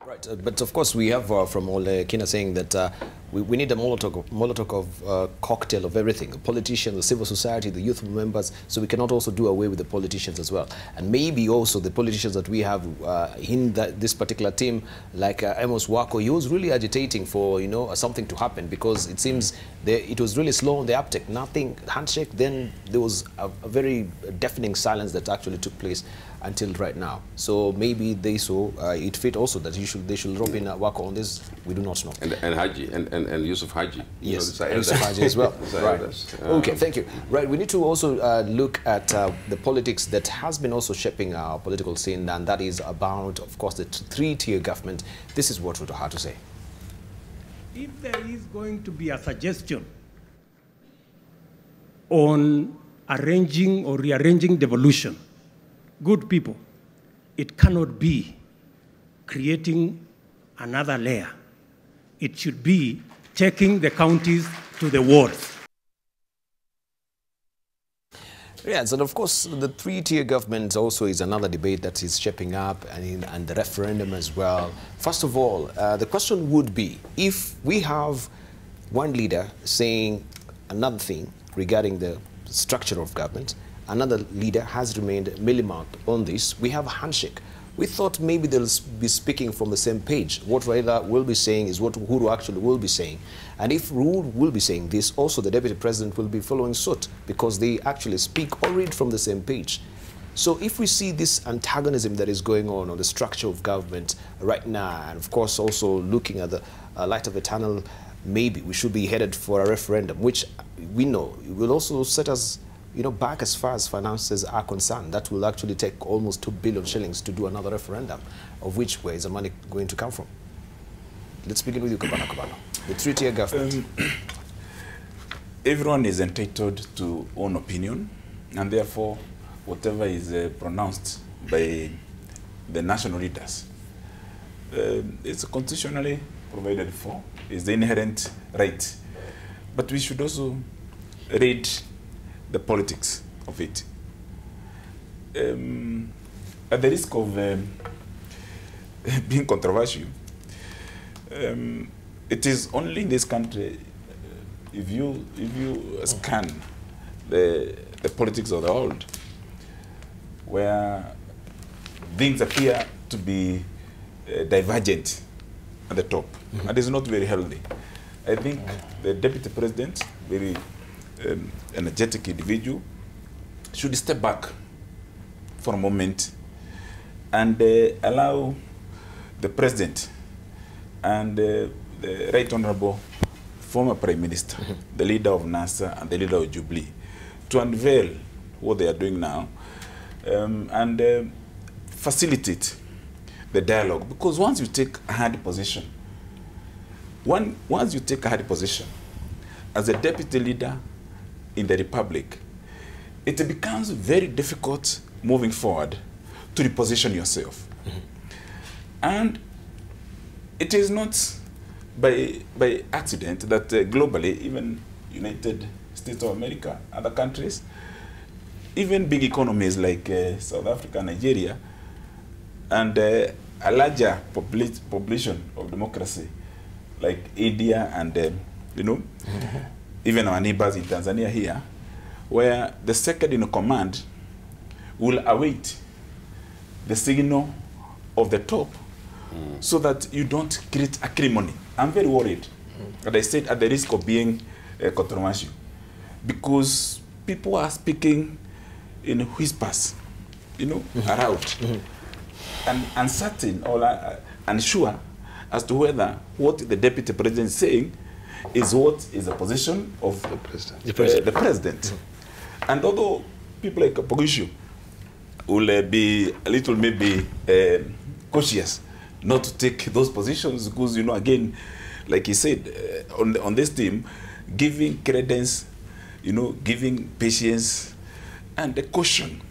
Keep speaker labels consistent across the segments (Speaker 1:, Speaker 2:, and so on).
Speaker 1: Right, but of course we have from Ole Kina saying that we need a Molotov cocktail of everything, the politicians, the civil society, the youth members, so we cannot also do away with the politicians as well. And maybe also the politicians that we have in this particular team, like Amos Wako, he was really agitating for, you know, something to happen, because it seems it was really slow on the uptake, nothing, handshake, then there was a very deafening silence that actually took place until right now. So maybe they saw it fit also that they should drop in Wako on this. We do not know.
Speaker 2: And Haji and Yusuf Haji.
Speaker 1: Yes, Yusuf Haji as well. Right. Okay, thank you. Right, we need to also look at the politics that has been also shaping our political scene, and that is about, of course, the three-tier government. This is what Ruto had to say.
Speaker 3: If there is going to be a suggestion on arranging or rearranging devolution, good people, it cannot be creating another layer. It should be taking the counties to the wards.
Speaker 1: Yes, and of course, the three-tier government also is another debate that is shaping up, and the referendum as well. First of all, the question would be, if we have one leader saying another thing regarding the structure of government, another leader has remained milli-mouthed on this, we have a handshake. We thought maybe they'll be speaking from the same page. What Raila will be saying is what Uhuru actually will be saying. And if Uhuru will be saying this, also the Deputy President will be following suit, because they actually speak or read from the same page. So if we see this antagonism that is going on the structure of government right now, and of course also looking at the light of the tunnel, maybe we should be headed for a referendum, which we know will also set us, you know, back as far as finances are concerned. That will actually take almost 2 billion shillings to do another referendum, of which where is the money going to come from? Let's begin with you, Kabano. The three-tier government.
Speaker 4: Everyone is entitled to own opinion, and therefore whatever is pronounced by the national leaders is constitutionally provided for, is the inherent right. But we should also read the politics of it. At the risk of being controversial, it is only in this country, if you scan the politics of the world, where things appear to be divergent at the top, and it's not very healthy. I think the Deputy President, very energetic individual, should step back for a moment and allow the President and the Right Honorable former Prime Minister, the leader of NASA and the leader of Jubilee, to unveil what they are doing now and facilitate the dialogue. Because once you take a hard position, once you take a hard position as a deputy leader in the Republic, it becomes very difficult moving forward to reposition yourself. And it is not by accident that globally, even United States of America, other countries, even big economies like South Africa, Nigeria, and a larger population of democracy like India and, you know, even our neighbors in Tanzania here, where the second in command will await the signal of the top so that you don't create acrimony. I'm very worried, as I said, at the risk of being controversial, because people are speaking in whispers, you know, around, and uncertain or unsure as to whether what the Deputy President is saying is what is the position of the President. And although people like Pogushu will be a little maybe cautious not to take those positions, because, you know, again, like he said, on this team, giving credence, you know, giving patience and a caution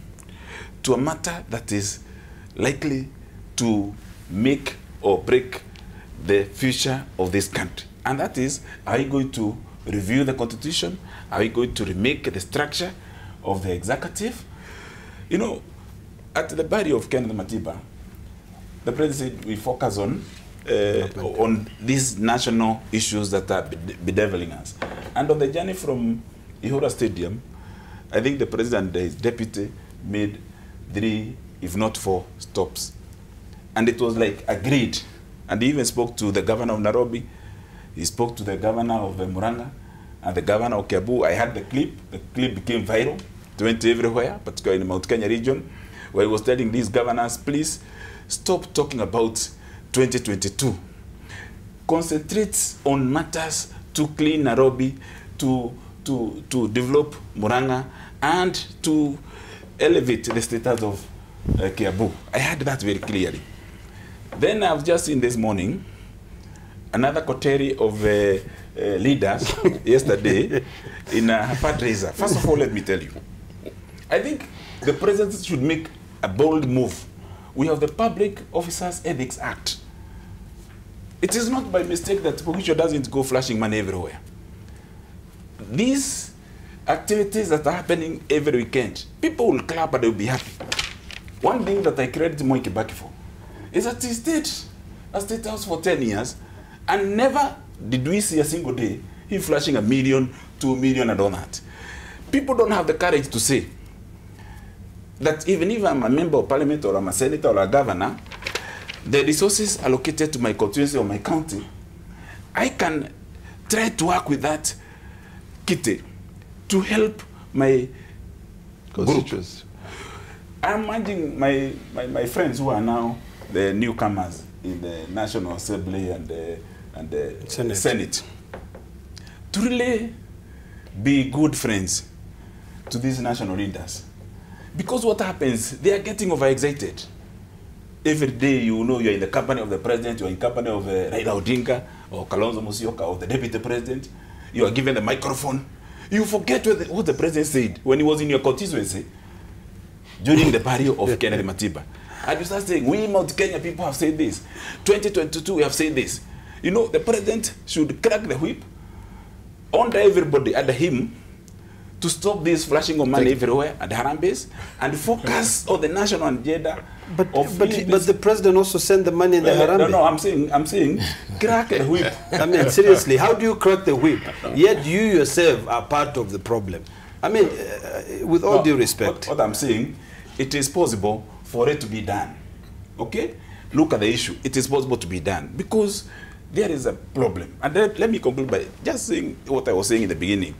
Speaker 4: to a matter that is likely to make or break the future of this country. And that is, are you going to review the Constitution? Are you going to remake the structure of the executive? You know, at the body of Kenneth Matiba, the President said we focus on on these national issues that are bedeviling us. And on the journey from Ihora Stadium, I think the president and his deputy made 3, if not 4, stops. And it was like agreed. And he even spoke to the governor of Nairobi. He spoke to the governor of Murang'a and the governor of Kiambu. I had the clip. The clip became viral. It went everywhere, particularly in the Mount Kenya region, where he was telling these governors, please stop talking about 2022. Concentrate on matters to clean Nairobi, to develop Murang'a, and to elevate the status of Kiambu. I heard that very clearly. Then I've just seen this morning another coterie of leaders yesterday in a fundraiser. First of all, let me tell you, I think the president should make a bold move. We have the Public Officers Ethics Act. It is not by mistake that Pogisho doesn't go flashing money everywhere. These activities that are happening every weekend, people will clap and they'll be happy. One thing that I credit Moi Kibaki for is that he stayed at State House for 10 years and never did we see a single day him flashing $1 million, $2 million and all that. People don't have the courage to say that even if I'm a member of parliament or I'm a senator or a governor, the resources allocated to my constituency or my county, I can try to work with that kitty to help my constituents. I'm managing my friends who are now the newcomers in the National Assembly and the Senate to really be good friends to these national leaders. Because what happens, they are getting overexcited. Every day you know you're in the company of the president, you're in the company of Raila Odinga or Kalonzo Musyoka or the deputy president. You are given the microphone. You forget what the president said when he was in your constituency during the burial of Kennedy Matiba. And you start saying, we Mount Kenya people have said this. 2022 we have said this. You know, the president should crack the whip under everybody, under him, to stop this flashing of money everywhere at Harambes and focus on the national agenda.
Speaker 5: But the president also sent the money in the Harambee.
Speaker 4: No, I'm saying, crack the whip.
Speaker 5: I mean, seriously, how do you crack the whip? Yet you yourself are part of the problem. I mean, with all due respect.
Speaker 4: What I'm saying, it is possible for it to be done. Okay? Look at the issue. It is possible to be done because there is a problem. And let me conclude by just saying what I was saying in the beginning.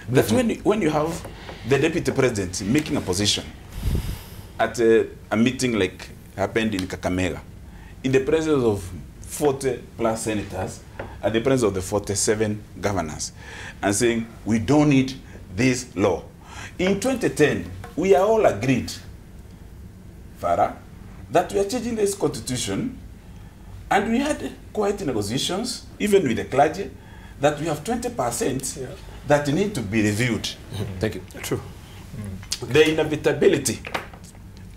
Speaker 4: That when you have the deputy president making a position at a meeting like happened in Kakamega, in the presence of 40 plus senators, at the presence of the 47 governors, and saying, we don't need this law. In 2010, we are all agreed, Farah, that we are changing this constitution, and we had quite negotiations, even with the clergy, that we have 20% that need to be reviewed.
Speaker 1: Thank you.
Speaker 5: True.
Speaker 4: The inevitability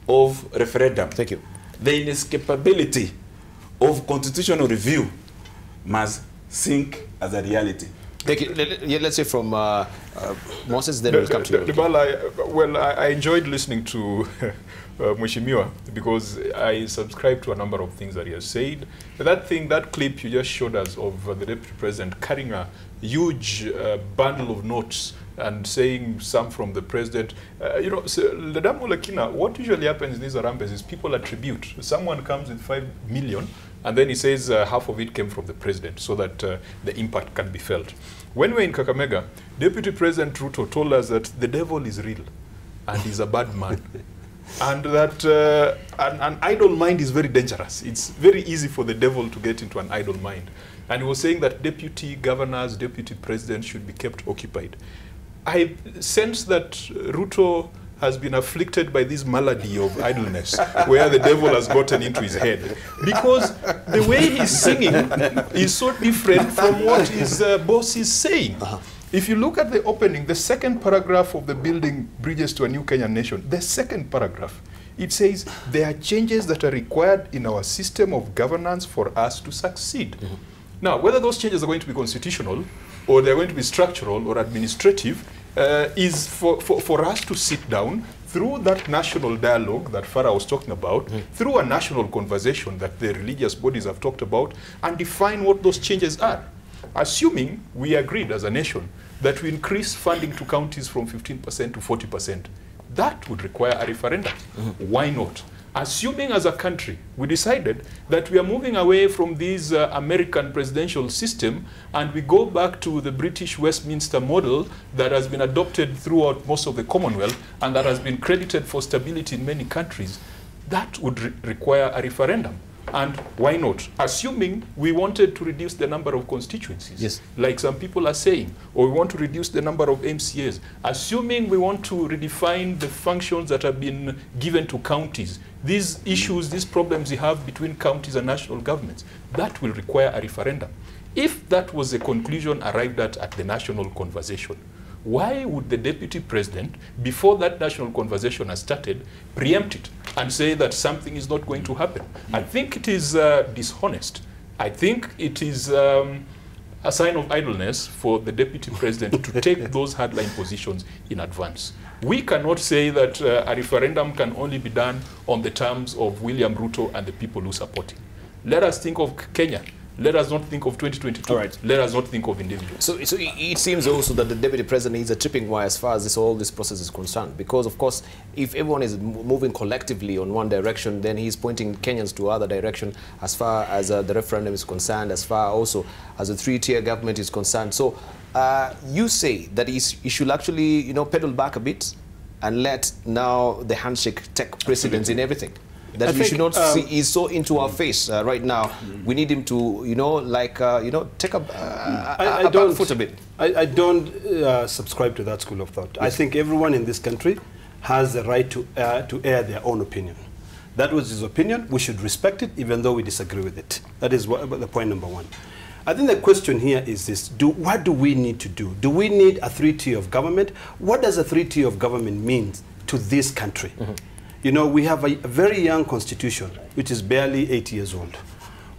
Speaker 4: of referendum.
Speaker 1: Thank you.
Speaker 4: The inescapability of constitutional review must sink as a reality.
Speaker 1: Thank you. Let's say from Moses, then we'll come to you.
Speaker 6: Debarl, I enjoyed listening to Mheshimiwa because I subscribe to a number of things that he has said. That clip you just showed us of the deputy president carrying a huge bundle of notes and saying some from the president. You know, so, what usually happens in these Harambes is people attribute. Someone comes with 5 million and then he says half of it came from the president so that the impact can be felt. When we were in Kakamega, Deputy President Ruto told us that the devil is real and he's a bad man. And that an idle mind is very dangerous. It's very easy for the devil to get into an idle mind. And he was saying that deputy governors, deputy presidents should be kept occupied. I sense that Ruto has been afflicted by this malady of idleness, where the devil has gotten into his head. Because the way he's singing is so different from what his boss is saying. If you look at the opening, the second paragraph of the Building Bridges to a New Kenyan Nation, the second paragraph, it says, there are changes that are required in our system of governance for us to succeed. Now, whether those changes are going to be constitutional, or they're going to be structural or administrative, is for us to sit down, through that national dialogue that Farah was talking about, through a national conversation that the religious bodies have talked about, and define what those changes are. Assuming we agreed as a nation that we increase funding to counties from 15% to 40%, that would require a referendum. Why not? Assuming as a country we decided that we are moving away from this American presidential system and we go back to the British Westminster model that has been adopted throughout most of the Commonwealth and that has been credited for stability in many countries, that would require a referendum. And why not? Assuming we wanted to reduce the number of constituencies,
Speaker 1: yes,
Speaker 6: like some people are saying, or we want to reduce the number of MCAs, assuming we want to redefine the functions that have been given to counties, these issues, these problems you have between counties and national governments, that will require a referendum. If that was the conclusion arrived at the national conversation, why would the deputy president, before that national conversation has started, preempt it and say that something is not going to happen? I think it is dishonest. I think it is a sign of idleness for the deputy president to take those hardline positions in advance. We cannot say that a referendum can only be done on the terms of William Ruto and the people who support him. Let us think of Kenya. Let us not think of 2022.
Speaker 1: Right.
Speaker 6: Let us not think of individuals.
Speaker 1: So it seems also that the deputy president is a tripping wire as far as all this process is concerned. Because, of course, if everyone is moving collectively on one direction, then he's pointing Kenyans to other direction as far as the referendum is concerned, as far also as the three-tier government is concerned. So you say that he should actually, pedal back a bit and let now the handshake take precedence in everything. That we should not see he's so into our face right now. We need him to, take a back foot a bit.
Speaker 5: I don't subscribe to that school of thought. Yes. I think everyone in this country has the right to air their own opinion. That was his opinion. We should respect it, even though we disagree with it. That is the point number one. I think the question here is this: what do we need to do? Do we need a three-tier of government? What does a three-tier of government mean to this country? We have a very young constitution, which is barely 8 years old.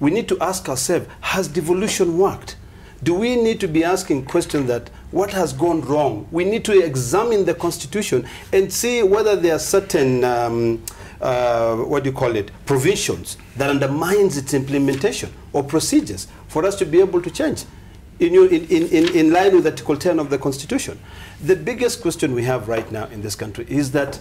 Speaker 5: We need to ask ourselves, has devolution worked? Do we need to be asking questions that, what has gone wrong? We need to examine the constitution and see whether there are certain, provisions that undermines its implementation or procedures for us to be able to change in line with Article 10 of the Constitution. The biggest question we have right now in this country is that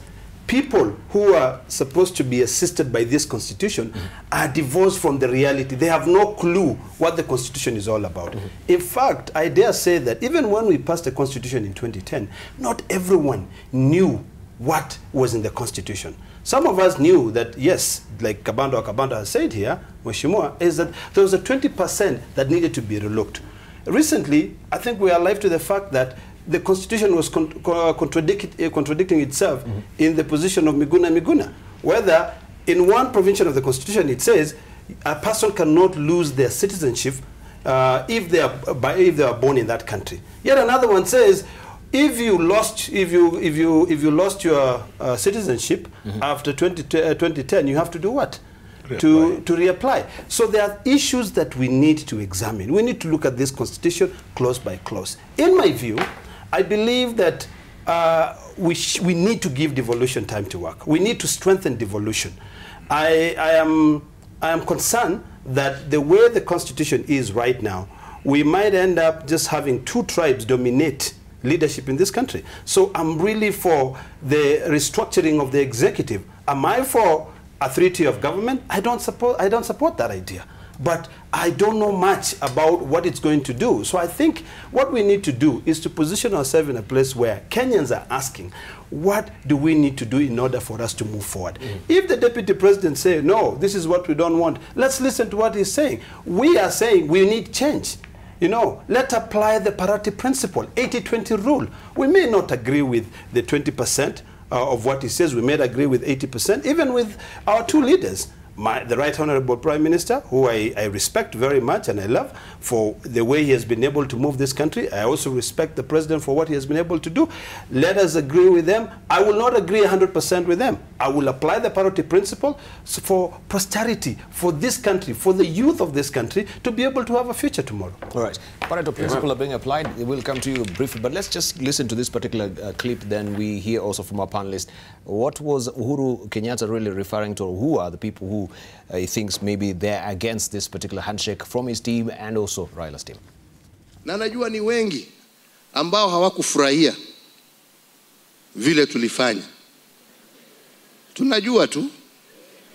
Speaker 5: people who are supposed to be assisted by this constitution are divorced from the reality. They have no clue what the constitution is all about. In fact, I dare say that even when we passed the constitution in 2010, not everyone knew what was in the constitution. Some of us knew that, yes, like Kabanda has said here, Mheshimiwa, is that there was a 20% that needed to be relooked. Recently, I think we are alive to the fact that the constitution was contradicting itself in the position of Miguna. Whether in one provision of the constitution it says a person cannot lose their citizenship if they are born in that country. Yet another one says if you lost your citizenship after 2010, you have to do what? To reapply. So there are issues that we need to examine. We need to look at this constitution clause by clause. In my view, I believe that we need to give devolution time to work. We need to strengthen devolution. I am concerned that the way the constitution is right now, we might end up just having two tribes dominate leadership in this country. So I'm really for the restructuring of the executive. Am I for a three-tier of government? I don't support that idea. But I don't know much about what it's going to do. So I think what we need to do is to position ourselves in a place where Kenyans are asking, what do we need to do in order for us to move forward? If the deputy president says, no, this is what we don't want, let's listen to what he's saying. We are saying we need change. Let's apply the parity principle, 80-20 rule. We may not agree with the 20% of what he says. We may agree with 80%, even with our two leaders. the Right Honorable Prime Minister, who I respect very much and I love for the way he has been able to move this country. I also respect the President for what he has been able to do. Let us agree with them. I will not agree 100% with them. I will apply the parity principle for posterity, for this country, for the youth of this country to be able to have a future tomorrow.
Speaker 1: All right. Pareto principle are being applied. We'll come to you briefly, but let's just listen to this particular clip. Then we hear also from our panelists. What was Uhuru Kenyatta really referring to? Who are the people who he thinks maybe they're against this particular handshake from his team and also Raila's team?
Speaker 7: Na najua ni wengi ambao hawakufurahia vile tulifanya. Tunajua tu,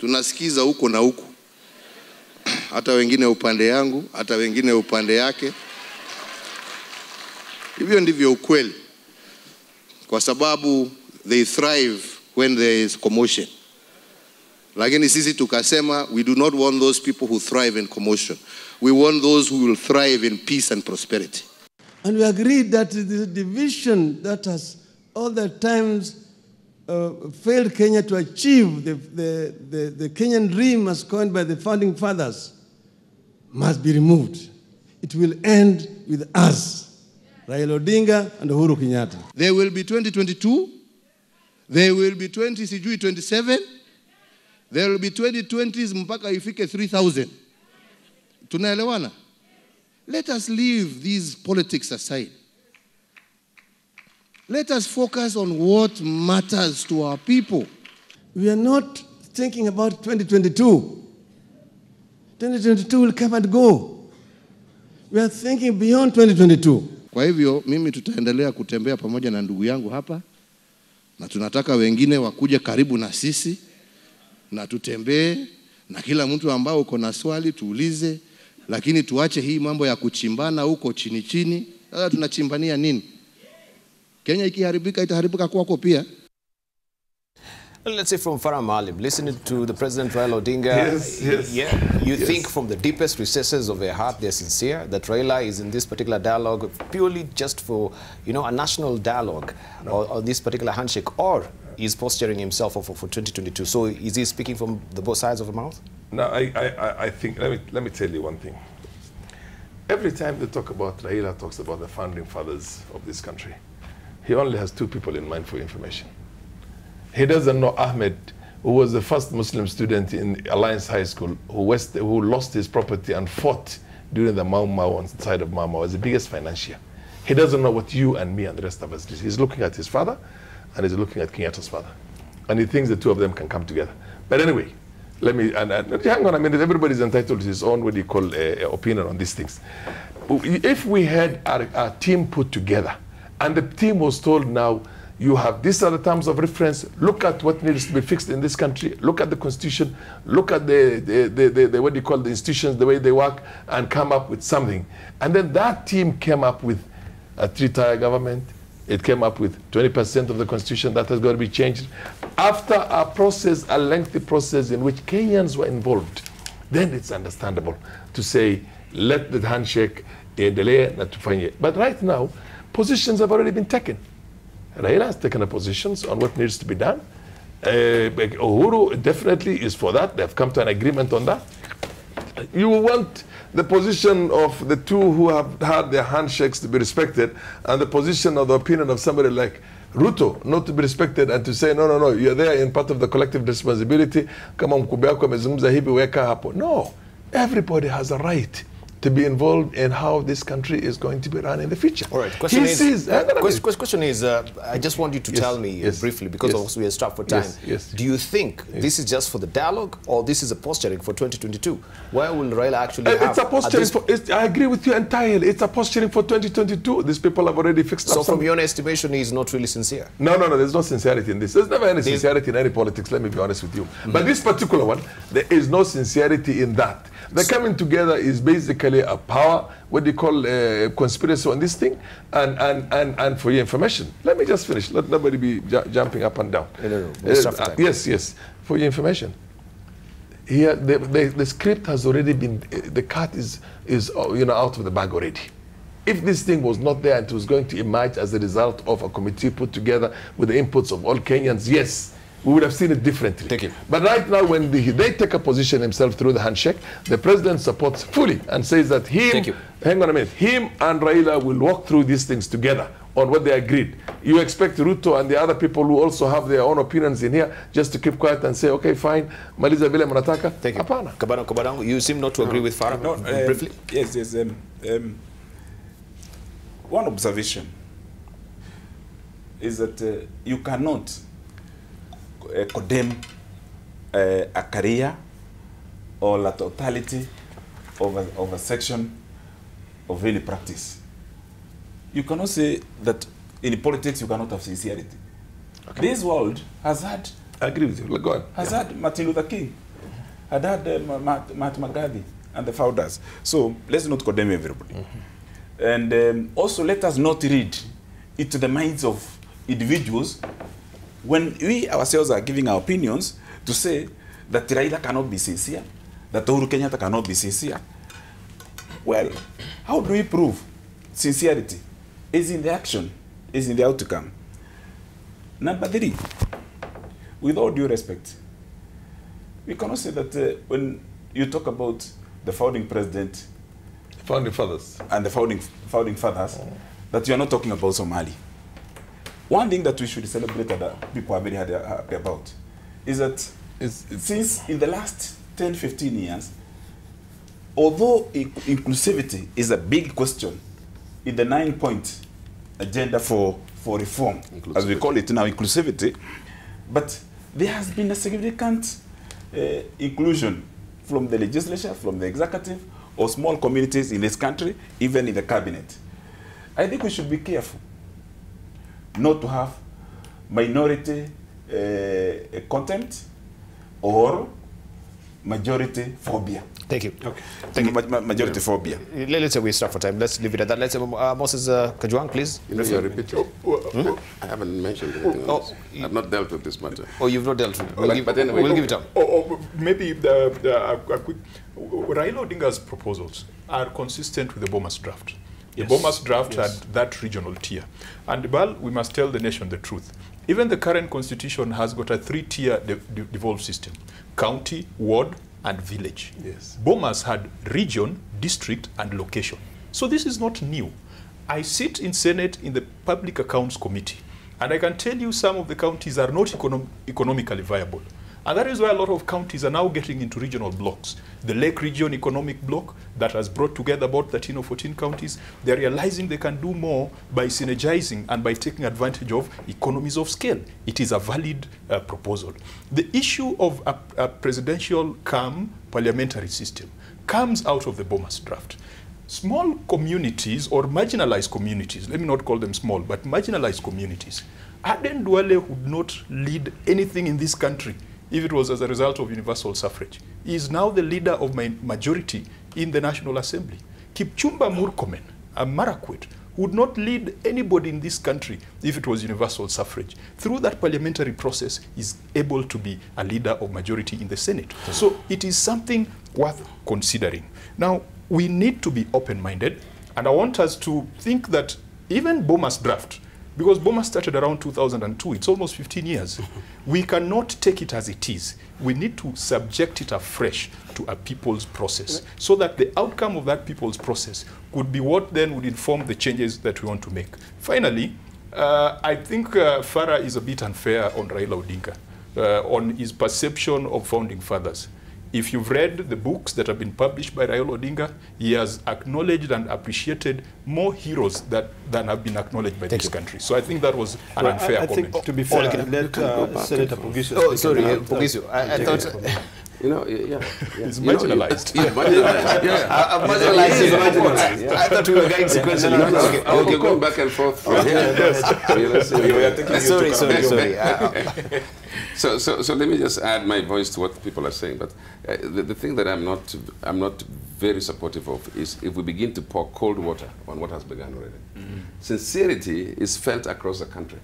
Speaker 7: tunasikiza huko na huko. Hata wengine upande yangu, hata wengine upande yake. Hivyo ndivyo ukweli. Kwa sababu they thrive when there is commotion. Lakini sisi tukasema, we do not want those people who thrive in commotion. We want those who will thrive in peace and prosperity.
Speaker 8: And we agreed that the division that has all the times failed Kenya to achieve the Kenyan dream as coined by the founding fathers must be removed. It will end with us, Raila Odinga and Uhuru Kenyatta.
Speaker 7: There will be 2022, there will be 2027, there will be 2020s mpaka ifike 3,000. Tunaelewana? Let us leave these politics aside. Let us focus on what matters to our people.
Speaker 8: We are not thinking about 2022. 2022 will come and go. We are thinking beyond 2022.
Speaker 7: Kwa hivyo mimi tutaendelea kutembea pamoja na ndugu yangu hapa, na tunataka wengine wakuje karibu na sisi na tutembee, na kila mtu ambao uko na swali tuulize, lakini tuache hii mambo ya kuchimbana huko chini chini. Sasa tunachimbania nini? Kenya ikiharibika itaharibika kwako pia.
Speaker 1: Let's say from Farah Maalim, listening to the President Raila Odinga, you think from the deepest recesses of their heart they're sincere, that Raila is in this particular dialogue purely just for, you know, a national dialogue or this particular handshake, or is posturing himself for 2022. So is he speaking from the both sides of the mouth?
Speaker 9: No, I think, let me tell you one thing. Every time they talk about, Raila talks about the founding fathers of this country, he only has two people in mind for information. He doesn't know Ahmed, who was the first Muslim student in Alliance High School, who lost his property and fought during the Mau Mau on the side of Mau Mau, was the biggest financier. He doesn't know what you and me and the rest of us do. He's looking at his father, and he's looking at Kenyatta's father. And he thinks the two of them can come together. But anyway, let me, and hang on a minute, everybody's entitled to his own, what do you call, opinion on these things. If we had our team put together, and the team was told now, you have these are the terms of reference, look at what needs to be fixed in this country, look at the constitution, look at the what do you call, the institutions, the way they work, and come up with something. And then that team came up with a three-tier government. It came up with 20% of the constitution that has got to be changed. After a process, a lengthy process in which Kenyans were involved, then it's understandable to say, let the handshake delay, not to find it. But right now, positions have already been taken. Raila has taken a positions on what needs to be done. Uhuru definitely is for that. They have come to an agreement on that. You want the position of the two who have had their handshakes to be respected, and the position of the opinion of somebody like Ruto not to be respected, and to say, no, you're there in part of the collective responsibility. Kama mkubwa wako amezungumza hivi, weka hapo. No, everybody has a right to be involved in how this country is going to be run in the future.
Speaker 1: All right. Question is, I just want you to tell me briefly, because also we are strapped for time. Do you think this is just for the dialogue, or this is a posturing for 2022? Where will Raila actually have?
Speaker 9: It's a posturing. I agree with you entirely. It's a posturing for 2022. These people have already fixed up.
Speaker 1: So from your estimation, he's not really sincere?
Speaker 9: No. There's no sincerity in this. There's never any sincerity in any politics. Let me be honest with you. But this particular one, there is no sincerity in that. The coming together is basically a power, what do you call, conspiracy on this thing, and for your information. Let me just finish. Let nobody be jumping up and down. Yes. For your information. Here, the script has already been, the cat is out of the bag already. If this thing was not there and it was going to emerge as a result of a committee put together with the inputs of all Kenyans, yes, we would have seen it differently.
Speaker 1: Thank you.
Speaker 9: But right now, when they take a position himself through the handshake, the president supports fully and says that him and Raila will walk through these things together on what they agreed. You expect Ruto and the other people who also have their own opinions in here just to keep quiet and say, okay, fine, maliza vile mnataka.
Speaker 1: Thank you.
Speaker 9: Hapana.
Speaker 1: Kabadango, you seem not to agree with Farah.
Speaker 4: No,
Speaker 1: briefly.
Speaker 4: Yes, one observation is that you cannot condemn a career or a totality of a section of any practice. You cannot say that in politics you cannot have sincerity. Okay. This world has had,
Speaker 9: I agree with you. Go on.
Speaker 4: Has had Martin Luther King, had Mahatma Gandhi and the founders. So let's not condemn everybody. And also let us not read into the minds of individuals when we ourselves are giving our opinions to say that Raila cannot be sincere, that Uhuru Kenyatta cannot be sincere. Well, how do we prove sincerity? Is in the action, is in the outcome. Number 3, with all due respect, we cannot say that when you talk about the founding president,
Speaker 9: founding fathers,
Speaker 4: and the founding fathers, that you are not talking about Somali. One thing that we should celebrate that people are very happy about is that since in the last 10, 15 years, although inclusivity is a big question in the 9-point agenda for reform, as we call it now, inclusivity, but there has been a significant inclusion from the legislature, from the executive, or small communities in this country, even in the cabinet. I think we should be careful not to have minority contempt or majority phobia.
Speaker 1: Thank you.
Speaker 4: Okay. Thank you. Majority phobia.
Speaker 1: Let's say we start for time. Let's leave it at that. Let's say Moses Kajwang, please.
Speaker 2: You're repeating. I haven't mentioned anything else. I've not dealt with this matter.
Speaker 1: Oh, you've not dealt with it.
Speaker 2: But anyway,
Speaker 1: we'll give it up.
Speaker 6: Maybe a quick. Raila Odinga's proposals are consistent with the Bomas draft. The Bomas draft had that regional tier. And Debarl, we must tell the nation the truth. Even the current constitution has got a 3-tier devolved system: county, ward, and village.
Speaker 9: Yes.
Speaker 6: Bomas had region, district, and location. So this is not new. I sit in Senate in the Public Accounts Committee, and I can tell you some of the counties are not economically viable. And that is why a lot of counties are now getting into regional blocks. The Lake Region Economic Block that has brought together about 13 or 14 counties, they're realizing they can do more by synergizing and by taking advantage of economies of scale. It is a valid proposal. The issue of a presidential parliamentary system comes out of the Bomas draft. Small communities or marginalized communities, let me not call them small, but marginalized communities, Aden Duale would not lead anything in this country if it was as a result of universal suffrage. He is now the leader of my majority in the National Assembly. Kipchumba Murkomen, a Marakwet, would not lead anybody in this country if it was universal suffrage. Through that parliamentary process, he's able to be a leader of majority in the Senate. So it is something worth considering. Now, we need to be open-minded, and I want us to think that even Bomas draft, because Bomas started around 2002, it's almost 15 years. We cannot take it as it is. We need to subject it afresh to a people's process, so that the outcome of that people's process could be what then would inform the changes that we want to make. Finally, I think Farah is a bit unfair on Raila Odinga, on his perception of founding fathers. If you've read the books that have been published by Raila Odinga, he has acknowledged and appreciated more heroes than have been acknowledged by this country. So I think that was an unfair comment.
Speaker 5: Think, to be fair, let Senator Pugisu.
Speaker 1: Oh, sorry, Pugisu. I thought...
Speaker 2: You know,
Speaker 6: It's marginalized.
Speaker 1: I'm marginalized. I thought we were going sequentially.
Speaker 2: Okay, going back and forth from here.
Speaker 1: Sorry.
Speaker 2: So let me just add my voice to what people are saying. But the thing that I'm not very supportive of is if we begin to pour cold water on what has begun already. Sincerity is felt across the country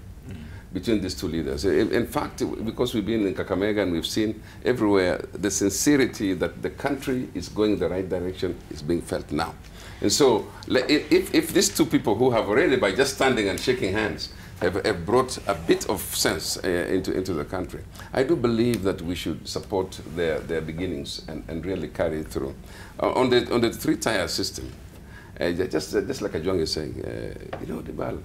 Speaker 2: between these two leaders. In fact, because we've been in Kakamega and we've seen everywhere, the sincerity that the country is going in the right direction is being felt now. And so if these two people who have already, by just standing and shaking hands, have brought a bit of sense into the country. I do believe that we should support their beginnings and really carry it through. On the three-tier system, just like Ajwang is saying, you know, Debarl,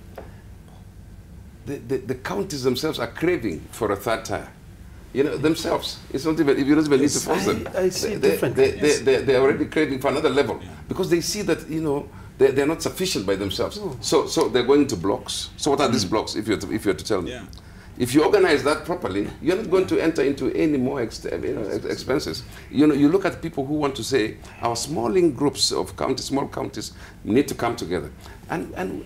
Speaker 2: the counties themselves are craving for a third tier. You know, themselves. It's not even, if you don't even need to force them.
Speaker 5: I see differently.
Speaker 2: They're already craving for another level because they see that, you know, they're not sufficient by themselves. So they're going to blocks. So what are these blocks, if you're to tell me? If you organize that properly, you're not going to enter into any more expenses. You know, you look at people who want to say, our smalling groups of counties, small counties, need to come together. And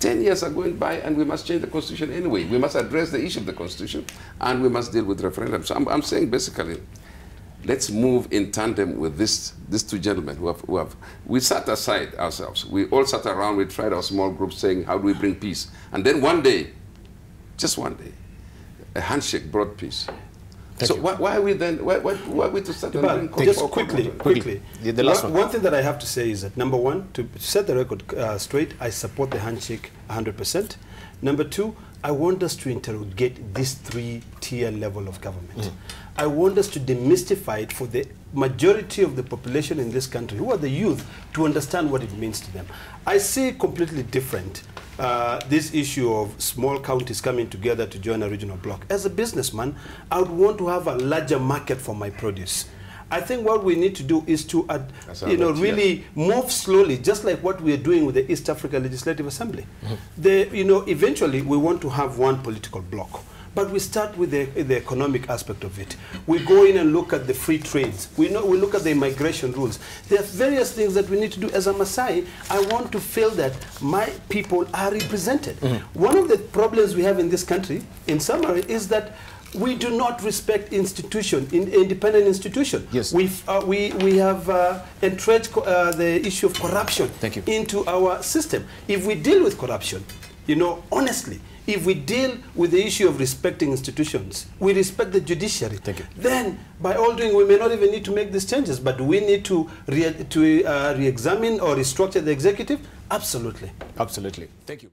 Speaker 2: 10 years are going by and we must change the constitution anyway. We must address the issue of the constitution and we must deal with referendums. So I'm saying basically, let's move in tandem with these two gentlemen we sat aside ourselves. We all sat around, we tried our small groups saying, how do we bring peace? And then one day, just one day, a handshake brought peace. So why are we then, why are we to start
Speaker 5: just quickly.
Speaker 1: The last
Speaker 5: one thing that I have to say is that, number one, to set the record straight, I support the handshake 100%. Number two, I want us to interrogate this three-tier level of government. I want us to demystify it for the majority of the population in this country, who are the youth, to understand what it means to them. I see completely different this issue of small counties coming together to join a regional bloc. As a businessman, I would want to have a larger market for my produce. I think what we need to do is to, really move slowly, just like what we are doing with the East Africa Legislative Assembly. Eventually we want to have one political bloc. But we start with the economic aspect of it. We go in and look at the free trades. We look at the immigration rules. There are various things that we need to do. As a Maasai, I want to feel that my people are represented. One of the problems we have in this country, in summary, is that we do not respect independent institution.
Speaker 1: Yes.
Speaker 5: We have entrenched the issue of corruption into our system. If we deal with corruption, honestly, if we deal with the issue of respecting institutions, we respect the judiciary, then by all doing, we may not even need to make these changes, but we need to re-examine or restructure the executive? Absolutely.
Speaker 1: Absolutely. Thank you.